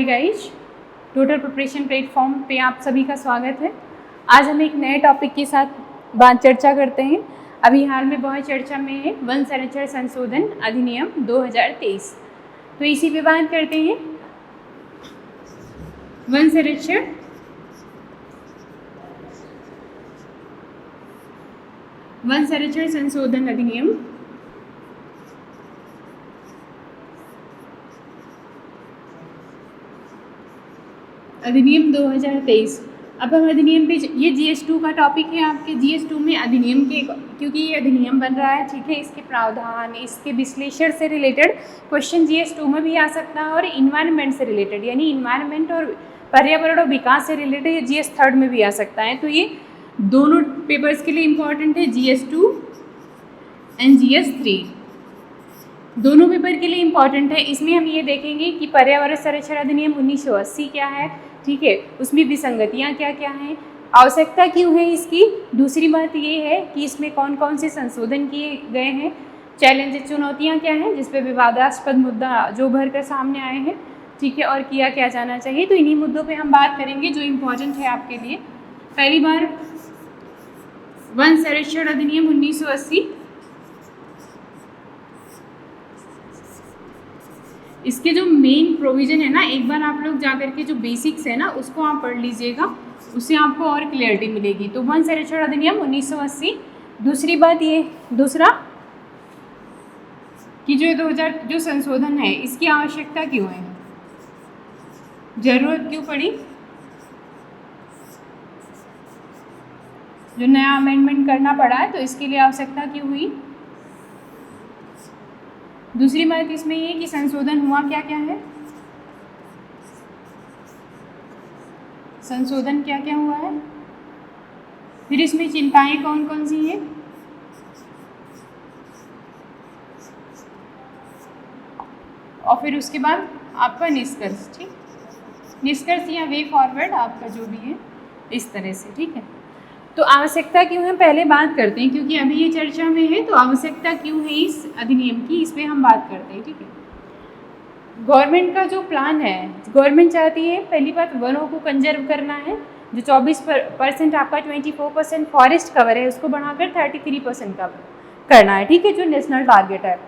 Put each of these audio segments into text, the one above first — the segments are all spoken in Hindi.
Hi guys, total preparation platform पे आप सभी का स्वागत है। आज हम एक नए टॉपिक के साथ चर्चा करते हैं। अभी हाल में बहुत चर्चा में है वन संरक्षण संशोधन अधिनियम 2023। तो इसी पे बात करते हैं। वन संरक्षण संशोधन अधिनियम 2023। अब हम अधिनियम पे, ये GS2 का टॉपिक है आपके। GS2 में अधिनियम के, क्योंकि ये अधिनियम बन रहा है, ठीक है, इसके प्रावधान, इसके विश्लेषण से रिलेटेड क्वेश्चन GS2 में भी आ सकता है और इन्वायरमेंट से रिलेटेड, यानी इन्वायरमेंट और पर्यावरण और विकास से रिलेटेड GS3 में भी आ सकता है। तो ये दोनों पेपर्स के लिए इम्पॉर्टेंट है, GS2 एंड GS3 दोनों पेपर के लिए इम्पॉर्टेंट है। इसमें हम ये देखेंगे कि पर्यावरण संरक्षण अधिनियम 1980 क्या है, ठीक है, उसमें विसंगतियाँ क्या क्या हैं, आवश्यकता क्यों है इसकी। दूसरी बात ये है कि इसमें कौन कौन से संशोधन किए गए हैं, चैलेंज चुनौतियाँ क्या हैं, जिस पे विवादास्पद मुद्दा जो भर कर सामने आए हैं, ठीक है, और किया क्या जाना चाहिए। तो इन्हीं मुद्दों पे हम बात करेंगे जो इम्पोर्टेंट है आपके लिए। पहली बार वन संरक्षण अधिनियम 1980, इसके जो मेन प्रोविज़न है ना, एक बार आप लोग जाकर के जो बेसिक्स है ना उसको आप पढ़ लीजिएगा, उससे आपको और क्लियरिटी मिलेगी। तो वन संरक्षण अधिनियम 1980। दूसरी बात ये, दूसरा कि जो 2000 जो संशोधन है इसकी आवश्यकता क्यों है, जरूरत क्यों पड़ी, जो नया अमेंडमेंट करना पड़ा है तो इसके लिए आवश्यकता क्यों हुई। दूसरी बात इसमें ये कि संशोधन हुआ क्या क्या है, संशोधन क्या क्या हुआ है, फिर इसमें चिंताएं कौन कौन सी हैं, और फिर उसके बाद आपका निष्कर्ष, ठीक, निष्कर्ष या वे फॉरवर्ड आपका जो भी है इस तरह से, ठीक है। तो आवश्यकता क्यों है पहले बात करते हैं, क्योंकि अभी ये चर्चा में है। तो आवश्यकता क्यों है इस अधिनियम की, इस पर हम बात करते हैं, ठीक है। गवर्नमेंट का जो प्लान है, गवर्नमेंट चाहती है पहली बात वनों को कंजर्व करना है। जो 24% आपका 24% फॉरेस्ट कवर है उसको बढ़ाकर 33% कवर करना है, ठीक है, जो नेशनल टारगेट है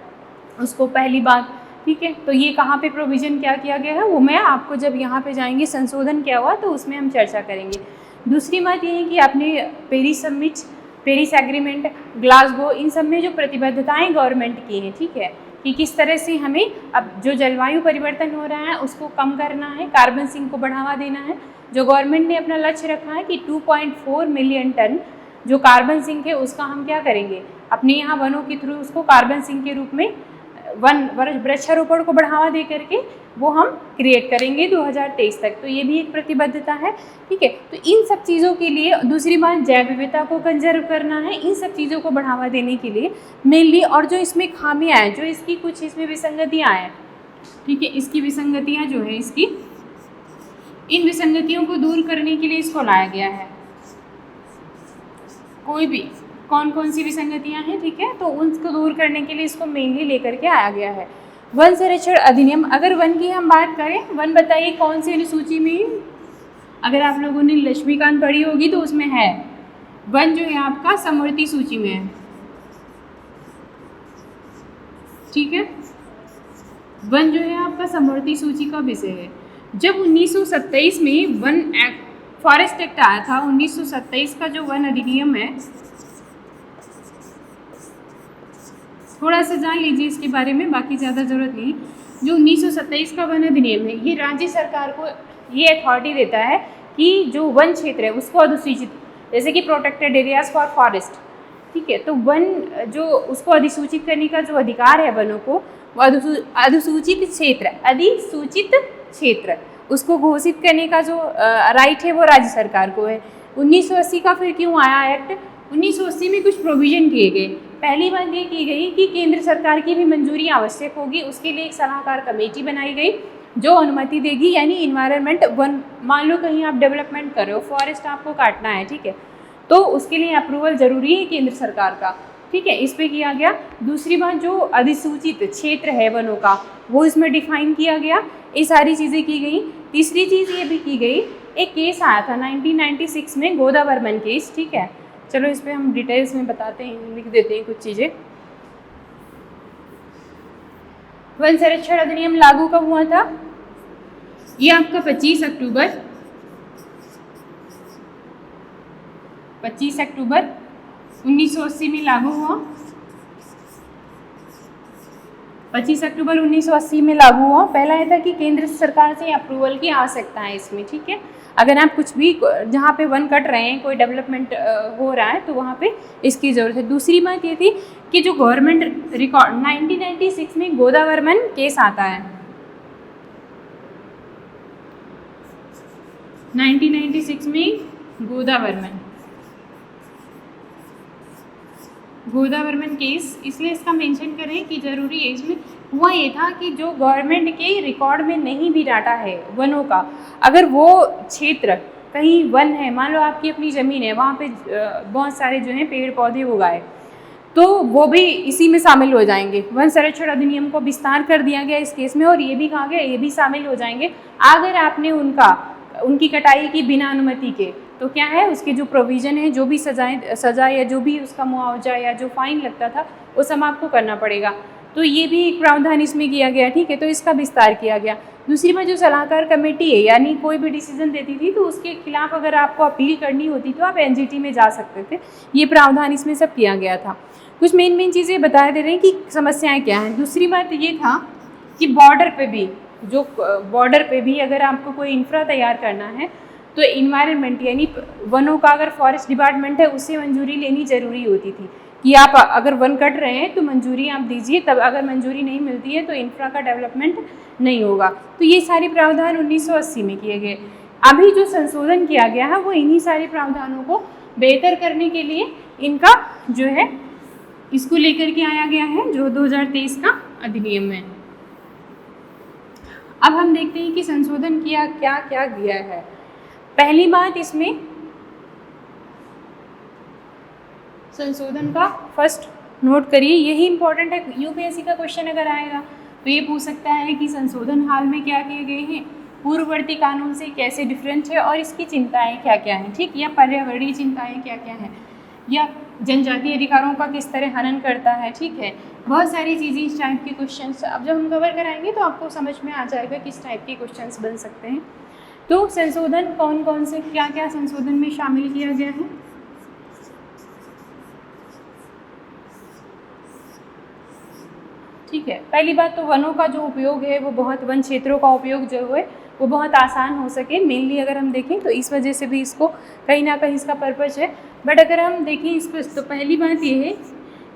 उसको, पहली बात, ठीक है। तो ये कहाँ पे प्रोविज़न क्या किया गया है वो मैं आपको जब यहाँ पे जाएंगे संशोधन क्या हुआ तो उसमें हम चर्चा करेंगे। दूसरी बात ये है कि आपने पेरिस एग्रीमेंट, ग्लासगो, इन सब में जो प्रतिबद्धताएं गवर्नमेंट की हैं, ठीक है, कि किस तरह से हमें अब जो जलवायु परिवर्तन हो रहा है उसको कम करना है, कार्बन सिंक को बढ़ावा देना है। जो गवर्नमेंट ने अपना लक्ष्य रखा है कि 2.4 मिलियन टन जो कार्बन सिंक है उसका हम क्या करेंगे, अपने यहाँ वनों के थ्रू उसको कार्बन सिंक के रूप में वृक्षारोपण को बढ़ावा दे करके वो हम क्रिएट करेंगे 2023 तक। तो ये भी एक प्रतिबद्धता है, ठीक है। तो इन सब चीज़ों के लिए, दूसरी बात जैव विविधता को कंजर्व करना है, इन सब चीज़ों को बढ़ावा देने के लिए मेनली। और जो इसमें खामियां हैं, जो इसकी कुछ इसमें विसंगतियां हैं, ठीक है, इसकी विसंगतियां जो है इसकी, इन विसंगतियों को दूर करने के लिए इसको लाया गया है। कोई भी कौन कौन सी विसंगतियां हैं, ठीक है, तो उनको दूर करने के लिए इसको मेनली लेकर के आया गया है वन संरक्षण अधिनियम। अगर वन की हम बात करें, वन बताइए कौन सी अनुसूची में, अगर आप लोगों ने लक्ष्मीकांत पढ़ी होगी तो उसमें है वन जो है आपका समवर्ती सूची में है, ठीक है, वन जो है आपका समवर्ती सूची का विषय है। जब 1927 में वन एक्ट, फॉरेस्ट एक्ट आया था, 1927 का जो वन अधिनियम है, थोड़ा सा जान लीजिए इसके बारे में, बाकी ज़्यादा ज़रूरत नहीं। जो 1927 का वन अधिनियम है ये राज्य सरकार को ये अथॉरिटी देता है कि जो वन क्षेत्र है उसको अधिसूचित, जैसे कि प्रोटेक्टेड एरियाज फॉर फॉरेस्ट, ठीक है, तो वन जो उसको अधिसूचित करने का जो अधिकार है वनों को, वो अधिसूचित क्षेत्र उसको घोषित करने का जो राइट है वो राज्य सरकार को है। 1980 का फिर क्यों आया एक्ट, 1980 में कुछ प्रोविज़न किए गए। पहली बात ये की गई कि केंद्र सरकार की भी मंजूरी आवश्यक होगी, उसके लिए एक सलाहकार कमेटी बनाई गई जो अनुमति देगी, यानी इन्वायरमेंट वन, मान लो कहीं आप डेवलपमेंट कर रहे हो, फॉरेस्ट आपको काटना है, ठीक है, तो उसके लिए अप्रूवल जरूरी है केंद्र सरकार का। ठीक है, इस पे किया गया। दूसरी बात, जो अधिसूचित क्षेत्र है वनों का वो इसमें डिफाइन किया गया, ये सारी चीज़ें की गई। तीसरी चीज़ ये भी की गई, एक केस आया था 1996 में, गोदावर्मन केस, ठीक है। चलो इस पे हम डिटेल्स में बताते हैं, लिख देते हैं कुछ चीज़ें। वन संरक्षण अधिनियम लागू कब हुआ था? ये आपका 25 अक्टूबर 1980 में लागू हुआ। 25 अक्टूबर 1980 में लागू हुआ। पहला ये था कि केंद्र सरकार से अप्रूवल की आवश्यकता है इसमें, ठीक है। अगर आप कुछ भी जहाँ पे वन कट रहे हैं, कोई डेवलपमेंट हो रहा है, तो वहाँ पे इसकी ज़रूरत है। दूसरी बात ये थी कि जो गवर्नमेंट रिकॉर्ड 1996 में गोदावर्मन केस आता है, 1996 में गोदावर्मन केस, इसलिए इसका मेंशन करें कि ज़रूरी है। इसमें हुआ ये था कि जो गवर्नमेंट के रिकॉर्ड में नहीं भी डाटा है वनों का, अगर वो क्षेत्र कहीं वन है, मान लो आपकी अपनी ज़मीन है, वहाँ पे बहुत सारे जो हैं पेड़ पौधे उगाए, तो वो भी इसी में शामिल हो जाएंगे। वन संरक्षण अधिनियम को विस्तार कर दिया गया इस केस में, और ये भी कहा गया ये भी शामिल हो जाएंगे अगर आपने उनकी कटाई की बिना अनुमति के। तो क्या है, उसके जो प्रोविज़न है, जो भी सजा या जो भी उसका मुआवजा या जो फाइन लगता था वो सब आपको करना पड़ेगा। तो ये भी एक प्रावधान इसमें किया गया, ठीक है। तो इसका विस्तार किया गया। दूसरी बात, जो सलाहकार कमेटी है, यानी कोई भी डिसीजन देती थी तो उसके खिलाफ अगर आपको अपील करनी होती तो आप एनजीटी में जा सकते थे। ये प्रावधान इसमें सब किया गया था। कुछ मेन चीज़ें बता दे रहे हैं कि समस्याएँ क्या हैं। दूसरी बात ये था कि बॉर्डर पे भी अगर आपको कोई इंफ्रा तैयार करना है तो इन्वायरमेंट यानी वनों का, अगर फॉरेस्ट डिपार्टमेंट है, उससे मंजूरी लेनी ज़रूरी होती थी कि आप अगर वन कट रहे हैं तो मंजूरी आप दीजिए, तब अगर मंजूरी नहीं मिलती है तो इंफ्रा का डेवलपमेंट नहीं होगा। तो ये सारे प्रावधान 1980 में किए गए। अभी जो संशोधन किया गया है वो इन्हीं सारे प्रावधानों को बेहतर करने के लिए इनका जो है इसको लेकर के आया गया है, जो 2023 का अधिनियम है। अब हम देखते हैं कि संशोधन किया क्या क्या गया है। पहली बात, इसमें संशोधन का फर्स्ट नोट करिए, यही इंपॉर्टेंट है। यूपीएससी का क्वेश्चन अगर आएगा तो ये पूछ सकता है कि संशोधन हाल में क्या किए गए हैं, पूर्ववर्ती कानून से कैसे डिफरेंट है और इसकी चिंताएं क्या क्या हैं, ठीक, या पर्यावरणीय चिंताएं क्या क्या हैं, या जनजातीय अधिकारों का किस तरह हनन करता है, ठीक है। बहुत सारी चीज़ें इस टाइप के क्वेश्चंस अब जब हम कवर कराएंगे तो आपको समझ में आ जाएगा किस टाइप के क्वेश्चंस बन सकते हैं। तो संशोधन कौन कौन से क्या क्या संशोधन में शामिल किया गया है। ठीक है, पहली बात तो वनों का जो उपयोग है वो बहुत, वन क्षेत्रों का उपयोग जो है वो बहुत आसान हो सके, मेनली अगर हम देखें तो इस वजह से भी इसको कहीं ना कहीं इसका पर्पज़ है। बट अगर हम देखें इस पर तो पहली बात ये है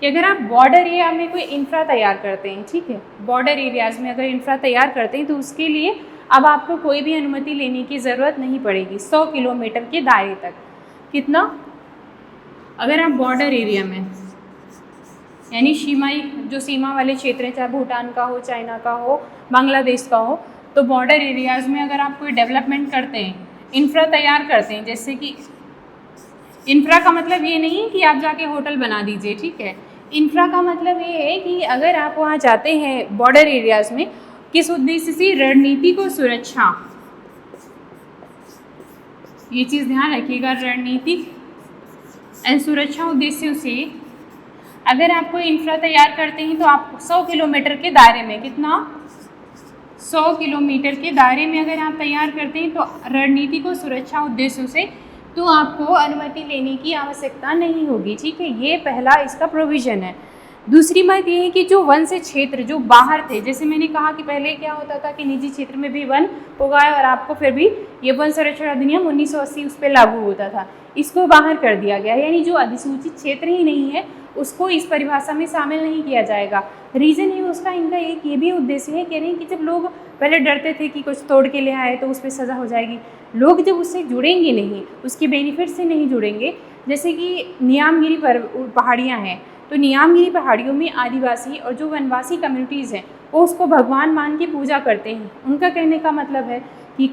कि अगर आप बॉर्डर एरिया में कोई इंफ्रा तैयार करते हैं, ठीक है, बॉर्डर एरियाज़ में अगर इंफ्रा तैयार करते हैं तो उसके लिए अब आपको कोई भी अनुमति लेने की ज़रूरत नहीं पड़ेगी 100 किलोमीटर के दायरे तक। कितना? अगर आप बॉर्डर एरिया में यानी सीमा वाले क्षेत्र हैं, चाहे भूटान का हो, चाइना का हो, बांग्लादेश का हो, तो बॉर्डर एरियाज़ में अगर आप कोई डेवलपमेंट करते हैं, इंफ्रा तैयार करते हैं, जैसे कि इंफ्रा का मतलब ये नहीं कि आप जाके होटल बना दीजिए, ठीक है। इंफ्रा का मतलब ये है कि अगर आप वहाँ जाते हैं बॉर्डर एरियाज़ में, किस उद्देश्य से? रणनीतिक और सुरक्षा, ये चीज़ ध्यान रखिएगा, रणनीतिक एंड सुरक्षा उद्देश्यों से अगर आप कोई इंफ्रा तैयार करते हैं तो आप 100 किलोमीटर के दायरे में, कितना? 100 किलोमीटर के दायरे में अगर आप तैयार करते हैं तो रणनीतिक और सुरक्षा उद्देश्यों से तो आपको अनुमति लेने की आवश्यकता नहीं होगी, ठीक है। ये पहला इसका प्रोविज़न है। दूसरी बात ये है कि जो वन से क्षेत्र जो बाहर थे, जैसे मैंने कहा कि पहले क्या होता था कि निजी क्षेत्र में भी वन उगाए और आपको फिर भी ये वन संरक्षण अधिनियम 1980 उस पर लागू होता था, इसको बाहर कर दिया गया, यानी जो अधिसूचित क्षेत्र ही नहीं है उसको इस परिभाषा में शामिल नहीं किया जाएगा। रीज़न है उसका, इनका एक ये भी उद्देश्य है, कह रहे हैं कि जब लोग पहले डरते थे कि कुछ तोड़ के ले आए तो उस पर सज़ा हो जाएगी, लोग जब उससे जुड़ेंगे नहीं, उसके बेनिफिट से नहीं जुड़ेंगे, जैसे कि नियामगिरी पहाड़ियाँ हैं, तो नियामगिरी पहाड़ियों में आदिवासी और जो वनवासी कम्युनिटीज़ हैं वो उसको भगवान मान के पूजा करते हैं। उनका कहने का मतलब है कि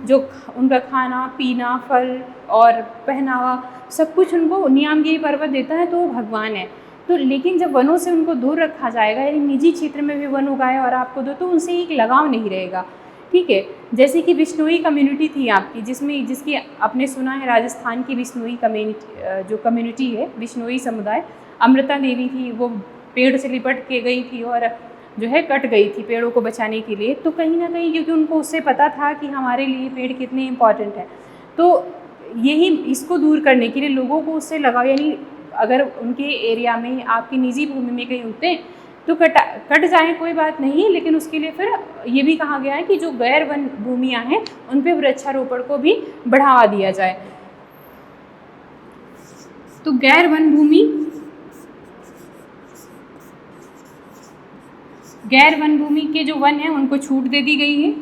जो उनका खाना पीना, फल और पहनावा सब कुछ उनको नियामगिरी पर्वत देता है, तो वो भगवान है। तो लेकिन जब वनों से उनको दूर रखा जाएगा, यानी निजी क्षेत्र में भी वन उगाए और आपको दो, तो उनसे एक लगाव नहीं रहेगा, ठीक है। जैसे कि बिश्नोई कम्युनिटी थी आपकी, जिसकी आपने सुना है राजस्थान की बिश्नोई कम्युनिटी, जो कम्युनिटी है बिश्नोई समुदाय, अमृता देवी थी, वो पेड़ से लिपट के गई थी और जो है कट गई थी पेड़ों को बचाने के लिए। तो कहीं ना कहीं क्योंकि उनको उससे पता था कि हमारे लिए पेड़ कितने इम्पॉर्टेंट है, तो यही इसको दूर करने के लिए लोगों को उससे लगाव, यानी अगर उनके एरिया में आपकी निजी भूमि में कहीं उगते हैं तो कट जाए कोई बात नहीं, लेकिन उसके लिए फिर ये भी कहा गया है कि जो गैर वन भूमियाँ हैं उन पे वृक्षारोपण को भी बढ़ावा दिया जाए। तो गैर वन भूमि के जो वन हैं उनको छूट दे दी गई है।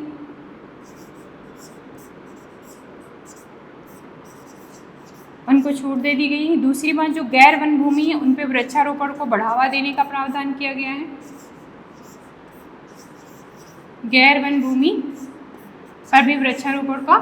उनको छूट दे दी गई है। दूसरी बात, जो गैर वन भूमि है उन पे वृक्षारोपण को बढ़ावा देने का प्रावधान किया गया है। गैर वन भूमि पर भी वृक्षारोपण का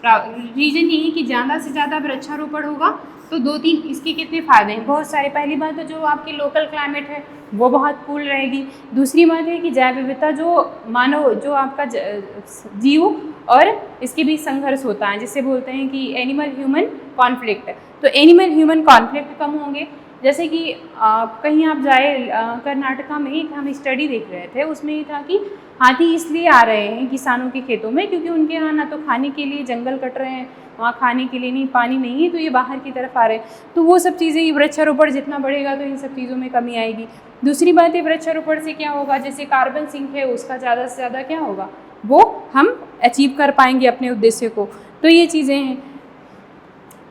रीजन ये है कि ज़्यादा से ज़्यादा वृक्षारोपण होगा तो 2-3 इसके कितने फ़ायदे हैं, बहुत सारे। पहली बात तो जो आपकी लोकल क्लाइमेट है वो बहुत कूल रहेगी। दूसरी बात है कि जैव विविधता, जो आपका जीव और इसके बीच संघर्ष होता है, जिससे बोलते हैं कि एनिमल ह्यूमन कॉन्फ्लिक्ट, तो एनिमल ह्यूमन कॉन्फ्लिक्ट कम होंगे। जैसे कि कहीं आप जाए, कर्नाटका में एक हम स्टडी देख रहे थे, उसमें ये था कि हाथी इसलिए आ रहे हैं किसानों के खेतों में क्योंकि उनके यहाँ ना तो खाने के लिए जंगल कट रहे हैं, वहाँ खाने के लिए नहीं, पानी नहीं है, तो ये बाहर की तरफ आ रहे हैं। तो वो सब चीज़ें, ये वृक्षारोपण जितना बढ़ेगा तो इन सब चीज़ों में कमी आएगी। दूसरी बात है, वृक्षारोपण से क्या होगा, जैसे कार्बन सिंक है उसका ज़्यादा से ज़्यादा क्या होगा, वो हम अचीव कर पाएंगे अपने उद्देश्य को। तो ये चीज़ें हैं,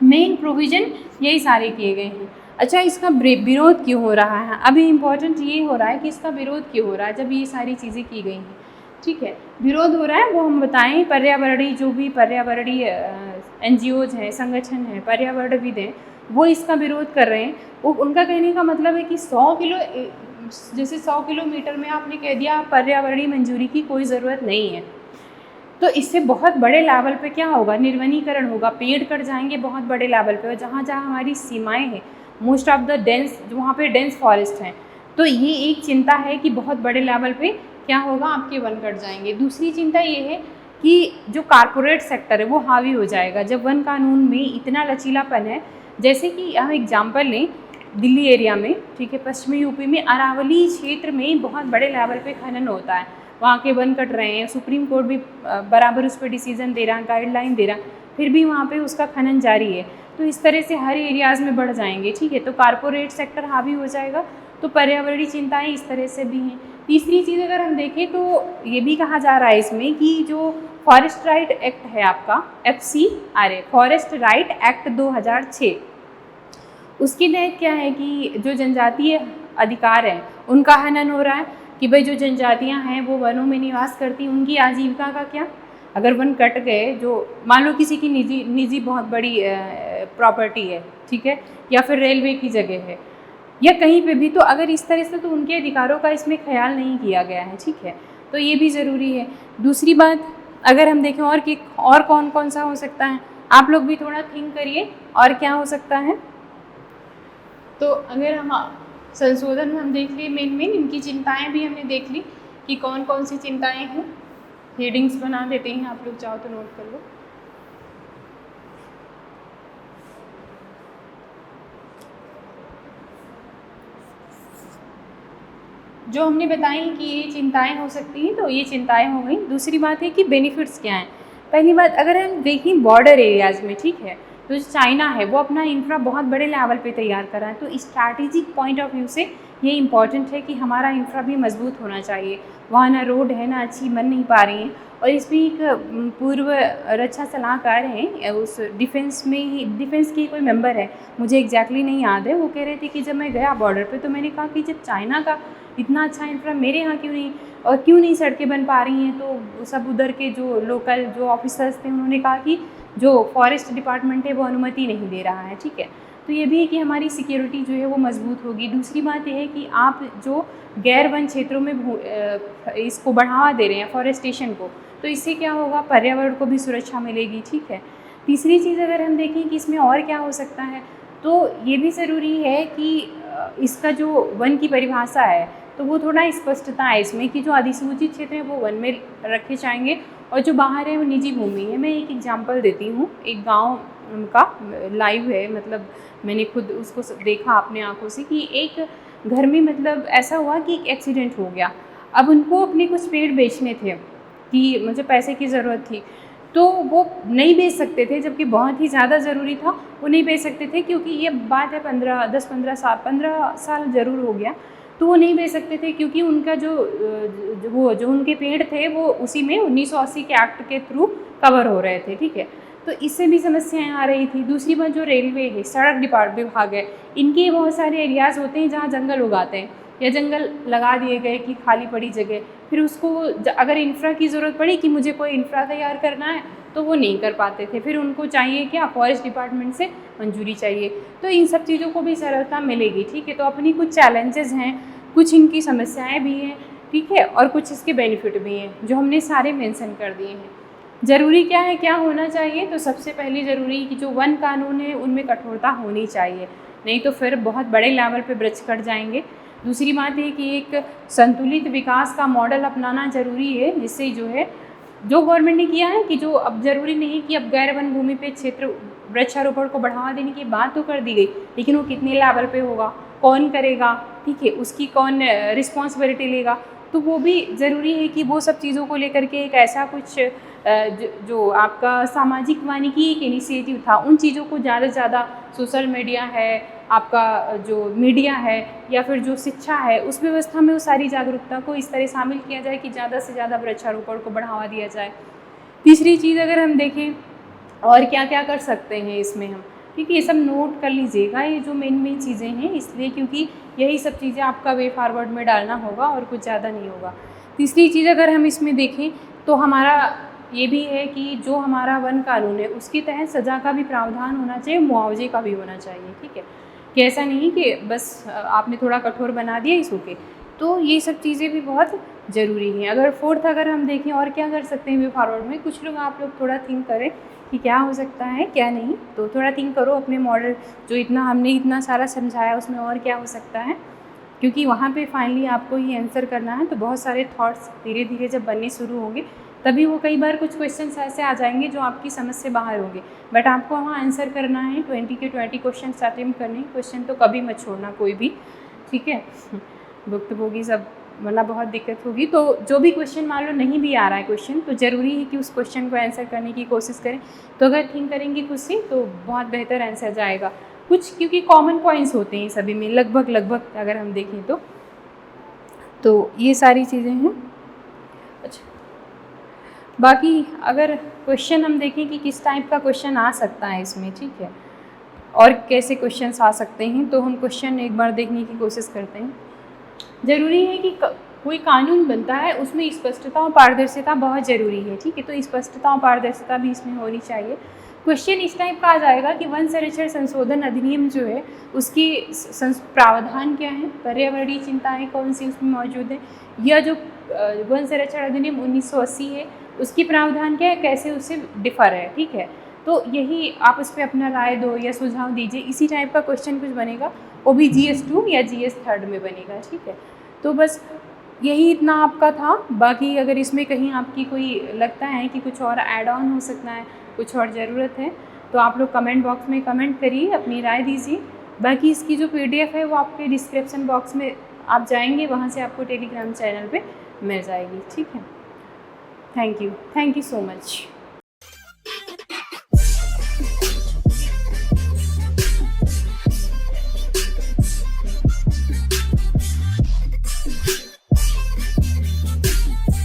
मेन प्रोविज़न यही सारे किए गए हैं। अच्छा, इसका विरोध क्यों हो रहा है? अभी इम्पॉर्टेंट ये हो रहा है कि इसका विरोध क्यों हो रहा है जब ये सारी चीज़ें की गई हैं, ठीक है। विरोध हो रहा है वो हम बताएं, पर्यावरणीय जो भी पर्यावरणीय NGOs हैं, संगठन हैं, पर्यावरणविद हैं, वो इसका विरोध कर रहे हैं। वो उनका कहने का मतलब है कि 100 किलोमीटर में आपने कह दिया पर्यावरणीय मंजूरी की कोई ज़रूरत नहीं है, तो इससे बहुत बड़े लेवल पे क्या होगा, निर्वनीकरण होगा, पेड़ कट जाएंगे बहुत बड़े लेवल पे। और जहाँ जहाँ हमारी सीमाएं हैं, मोस्ट ऑफ द डेंस, वहाँ पे डेंस फॉरेस्ट हैं, तो ये एक चिंता है कि बहुत बड़े लेवल पे क्या होगा, आपके वन कट जाएंगे। दूसरी चिंता ये है कि जो कारपोरेट सेक्टर है वो हावी हो जाएगा जब वन कानून में इतना लचीलापन है। जैसे कि हम एग्जाम्पल लें, दिल्ली एरिया में, ठीक है, पश्चिमी यूपी में अरावली क्षेत्र में बहुत बड़े लेवल पे खनन होता है, वहाँ के वन कट रहे हैं, सुप्रीम कोर्ट भी बराबर उस पर डिसीजन दे रहा है, गाइडलाइन दे रहा, फिर भी वहाँ पे उसका खनन जारी है। तो इस तरह से हर एरियाज़ में बढ़ जाएंगे, ठीक है, तो कारपोरेट सेक्टर हावी हो जाएगा। तो पर्यावरणीय चिंताएं इस तरह से भी हैं। तीसरी चीज़ अगर हम देखें तो ये भी कहा जा रहा है इसमें कि जो फॉरेस्ट राइट एक्ट है आपका, FCRA, फॉरेस्ट राइट एक्ट 2006, उसके तहत क्या है कि जो जनजातीय अधिकार हैं उनका हनन हो रहा है कि भाई जो जनजातियां हैं वो वनों में निवास करती, उनकी आजीविका का क्या, अगर वन कट गए, जो मान लो किसी की निजी बहुत बड़ी प्रॉपर्टी है, ठीक है, या फिर रेलवे की जगह है या कहीं पे भी, तो अगर इस तरह से, तो उनके अधिकारों का इसमें ख्याल नहीं किया गया है, ठीक है, तो ये भी ज़रूरी है। दूसरी बात अगर हम देखें और कौन कौन सा हो सकता है, आप लोग भी थोड़ा थिंक करिए और क्या हो सकता है। तो अगर हम संशोधन में हम देख लिए मेन इनकी चिंताएं भी हमने देख ली कि कौन कौन सी चिंताएं हैं। हेडिंग्स बना देते हैं, आप लोग चाहो तो नोट कर लो। जो हमने बताई कि ये चिंताएं हो सकती हैं, तो ये चिंताएं हो गई। दूसरी बात है कि बेनिफिट्स क्या हैं। पहली बात, अगर हम देखें बॉर्डर एरियाज़ में, ठीक है, तो चाइना है वो अपना इंफ्रा बहुत बड़े लेवल पे तैयार कर रहा है, तो स्ट्रैटेजिक पॉइंट ऑफ व्यू से ये इम्पॉर्टेंट है कि हमारा इंफ्रा भी मजबूत होना चाहिए। वहाँ ना रोड है ना अच्छी बन नहीं पा रही हैं। और इसमें एक पूर्व रक्षा सलाहकार हैं, उस डिफेंस की कोई मेंबर है, मुझे एग्जैक्टली नहीं याद है, वो कह रहे थे कि जब मैं गया बॉर्डर पे तो मैंने कहा कि जब चाइना का इतना अच्छा इंफ्रा मेरे यहाँ क्यों नहीं सड़कें बन पा रही हैं। तो सब उधर के जो लोकल जो ऑफिसर्स थे उन्होंने कहा कि जो फॉरेस्ट डिपार्टमेंट है वो अनुमति नहीं दे रहा है, ठीक है। तो ये भी है कि हमारी सिक्योरिटी जो है वो मजबूत होगी। दूसरी बात यह है कि आप जो गैर वन क्षेत्रों में इसको बढ़ावा दे रहे हैं फॉरेस्टेशन को, तो इससे क्या होगा, पर्यावरण को भी सुरक्षा मिलेगी, ठीक है। तीसरी चीज़ अगर हम देखें कि इसमें और क्या हो सकता है, तो ये भी ज़रूरी है कि इसका जो वन की परिभाषा है तो वो थोड़ा स्पष्टता है इसमें कि जो अधिसूचित क्षेत्र है वो वन में रखे जाएंगे और जो बाहर है वो निजी भूमि है। मैं एक एग्जांपल देती हूँ, एक गांव का लाइव है, मतलब मैंने खुद उसको देखा अपने आंखों से कि एक घर में मतलब ऐसा हुआ कि एक एक्सीडेंट हो गया। अब उनको अपने कुछ पेड़ बेचने थे कि मुझे पैसे की ज़रूरत थी, तो वो नहीं बेच सकते थे, जबकि बहुत ही ज़्यादा ज़रूरी था। वो नहीं बेच सकते थे क्योंकि ये बात है 15 साल ज़रूर हो गया, तो वो नहीं बेच सकते थे क्योंकि उनका जो उनके पेड़ थे वो उसी में 1980 के एक्ट के थ्रू कवर हो रहे थे, ठीक है। तो इससे भी समस्याएं आ रही थी। दूसरी बात, जो रेलवे है, सड़क विभाग है, इनके बहुत सारे एरियाज़ होते हैं जहाँ जंगल उगाते हैं या जंगल लगा दिए गए कि खाली पड़ी जगह, फिर उसको अगर इंफ्रा की ज़रूरत पड़ी कि मुझे कोई इंफ्रा तैयार करना है तो वो नहीं कर पाते थे, फिर उनको चाहिए क्या, फॉरेस्ट डिपार्टमेंट से मंजूरी चाहिए। तो इन सब चीज़ों को भी सरलता मिलेगी, ठीक है। तो अपनी कुछ चैलेंजेस हैं, कुछ इनकी समस्याएं भी हैं, ठीक है, और कुछ इसके बेनिफिट भी हैं जो हमने सारे मेंशन कर दिए हैं। ज़रूरी क्या है, क्या होना चाहिए, तो सबसे पहले ज़रूरी कि जो वन कानून है उनमें कठोरता होनी चाहिए, नहीं तो फिर बहुत बड़े लेवल पे वृक्ष कट जाएंगे। दूसरी बात है कि एक संतुलित विकास का मॉडल अपनाना ज़रूरी है, जिससे जो गवर्नमेंट ने किया है कि जो अब ज़रूरी नहीं कि अब गैर वन भूमि पे क्षेत्र वृक्षारोपण को बढ़ावा देने की बात तो कर दी गई, लेकिन वो कितने लेवल पे होगा, कौन करेगा, ठीक है, उसकी कौन रिस्पॉन्सिबिलिटी लेगा, तो वो भी ज़रूरी है कि वो सब चीज़ों को लेकर के एक ऐसा कुछ जो आपका सामाजिक वानिकी एक इनिशिएटिव था, उन चीज़ों को ज़्यादा से ज़्यादा सोशल मीडिया है, आपका जो मीडिया है या फिर जो शिक्षा है, उस व्यवस्था में उस सारी जागरूकता को इस तरह शामिल किया जाए कि ज़्यादा से ज़्यादा वृक्षारोपण को बढ़ावा दिया जाए। तीसरी चीज़ अगर हम देखें और क्या क्या कर सकते हैं इसमें हम, ठीक है, ये सब नोट कर लीजिएगा, ये जो मेन चीज़ें हैं, इसलिए क्योंकि यही सब चीज़ें आपका वे फॉरवर्ड में डालना होगा और कुछ ज़्यादा नहीं होगा। तीसरी चीज़ अगर हम इसमें देखें तो हमारा ये भी है कि जो हमारा वन कानून है उसके तहत सज़ा का भी प्रावधान होना चाहिए, मुआवजे का भी होना चाहिए, ठीक है, कि ऐसा नहीं कि बस आपने थोड़ा कठोर बना दिया इसको के। तो ये सब चीज़ें भी बहुत ज़रूरी हैं। अगर फोर्थ अगर हम देखें और क्या कर सकते हैं वे फॉरवर्ड में, कुछ लोग आप लोग थोड़ा थिंक करें कि क्या हो सकता है क्या नहीं, तो थोड़ा थिंक करो अपने मॉडल जो हमने इतना सारा समझाया उसमें और क्या हो सकता है, क्योंकि वहाँ पे फाइनली आपको ये आंसर करना है। तो बहुत सारे थॉट्स धीरे धीरे जब बनने शुरू होंगे तभी वो कई बार कुछ क्वेश्चंस ऐसे आ जाएंगे जो आपकी समझ से बाहर होंगे, बट आपको वहाँ आंसर करना है। 20 के 20 क्वेश्चन अटेम्प्ट करने, क्वेश्चन तो कभी मत छोड़ना कोई भी, ठीक है, भुक्तभोगी सब, वरना बहुत दिक्कत होगी। तो जो भी क्वेश्चन मान लो नहीं भी आ रहा है क्वेश्चन, तो ज़रूरी है कि उस क्वेश्चन को आंसर करने की कोशिश करें। तो अगर थिंक करेंगे खुद से तो बहुत बेहतर आंसर जाएगा। कुछ क्योंकि कॉमन पॉइंट्स होते हैं सभी में, लगभग अगर हम देखें तो ये सारी चीज़ें हैं। अच्छा, बाकी अगर क्वेश्चन हम देखें कि किस टाइप का क्वेश्चन आ सकता है इसमें, ठीक है, और कैसे क्वेश्चंस आ सकते हैं, तो हम क्वेश्चन एक बार देखने की कोशिश करते हैं। ज़रूरी है कि कोई कानून बनता है उसमें स्पष्टता और पारदर्शिता बहुत ज़रूरी है, ठीक है, तो स्पष्टता और पारदर्शिता भी इसमें होनी चाहिए। क्वेश्चन इस टाइप का आ जाएगा कि वन संरक्षण संशोधन अधिनियम जो है उसकी प्रावधान क्या है, पर्यावरणीय चिंताएँ कौन सी उसमें मौजूद है, या जो वन संरक्षण अधिनियम 1980 है उसकी प्रावधान क्या है, कैसे उससे डिफर है, ठीक है। तो यही आप उस पर अपना राय दो या सुझाव दीजिए। इसी टाइप का क्वेश्चन कुछ बनेगा, वो भी GS2 या GS 3 में बनेगा, ठीक है। तो बस यही इतना आपका था। बाकी अगर इसमें कहीं आपकी कोई लगता है कि कुछ और ऐड ऑन हो सकता है, कुछ और ज़रूरत है, तो आप लोग कमेंट बॉक्स में कमेंट करिए, अपनी राय दीजिए। बाकी इसकी जो PDF है वो आपके डिस्क्रिप्शन बॉक्स में आप जाएंगे, वहाँ से आपको टेलीग्राम चैनल पे मिल जाएगी, ठीक है। Thank you so much.